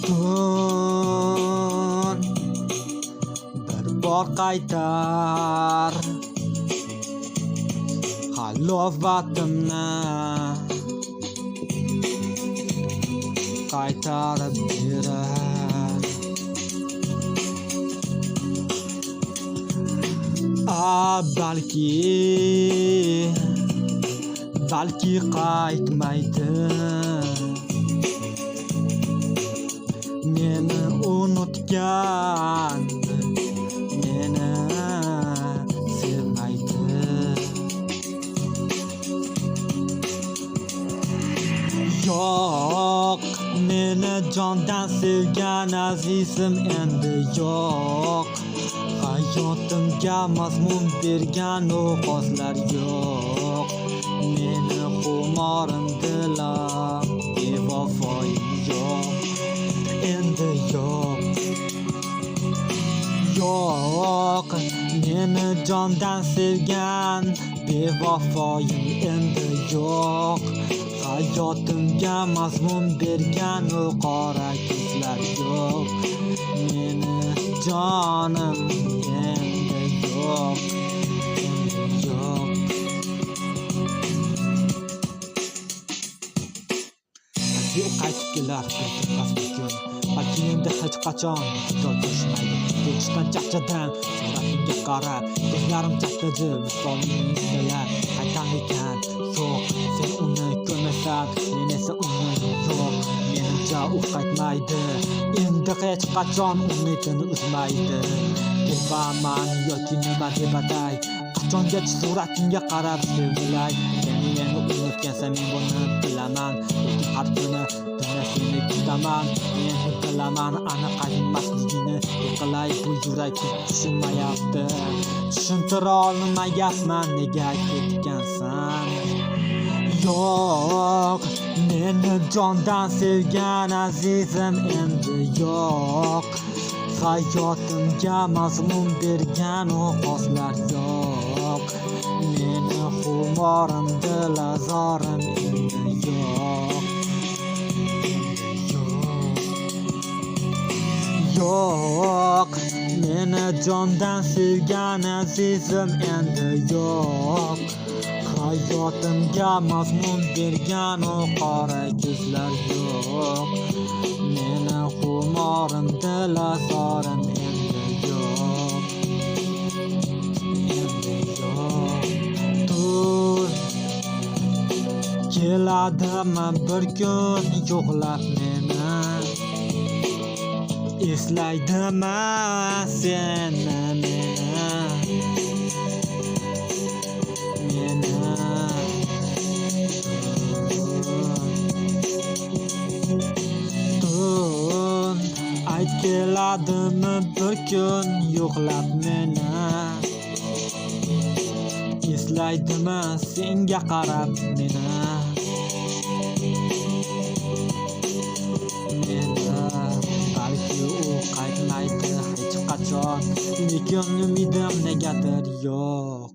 Kun bir bor qaytar halovatimni qaytarib berar. Balki qaytmaydi, meni unutgan, meni sevmaydi. Yo'q, meni jondan sevgan azizim endi yo'q. Hayotimga mazmun bergan ovozlar yo'q. Meni xumorim dilam bevafoyim yo'q. Endi yo'q. Yo'q, meni jondan sevgan bevafoyim endi yo'q. Hayotimga mazmun bergan o qora ko'zlar yo'q. Meni jonim endi yo'q, endi yo'q. Balki u qaytib kelar, balki endi hech qachon judo bo'lishmaydi. Ko'chishdan charchadim, suratimga qarab, ko'zlarim chaqdi, visolingni izlar. Qaytan ekan, yo'q, sen uni ko'rmasan, men esa uni yo'q. Menimcha u qaytmaydi, endi hech qachon umidini uzmaydi. Debaman yoki nima deb atay, qachongacha suratingga qarab sevgilay. Meni unutgansan, men buni bilaman. Lekin har kuni seni kutaman. Men bilaman aniq qaytmasligini. Yiqilay bu yurak tushunmayapti. Tushuntira olmayapman, nega ketgansan. Yo'q, meni jondan sevgan azizim endi yo'q. Hayotimga mazmun bergan ovozlar yo'q. Meni xumorim dilazorim endi yo'q. Yo'q, meni jondan sevgan azizim endi yo'q. Hayotimga mazmun bergan o qora ko'zlar yo'q. Meni xumorim dilazorim endi yo'q. Endi yo'q. Tur keladimi bir kun yo'qlab meni, eslaydimi seni meni. Tun ayt keladimi bir kun yo'qlab meni, eslaydimi senga qarab meni. Balki u qaytmaydi hech qachon, lekin umidim negadir yo'q.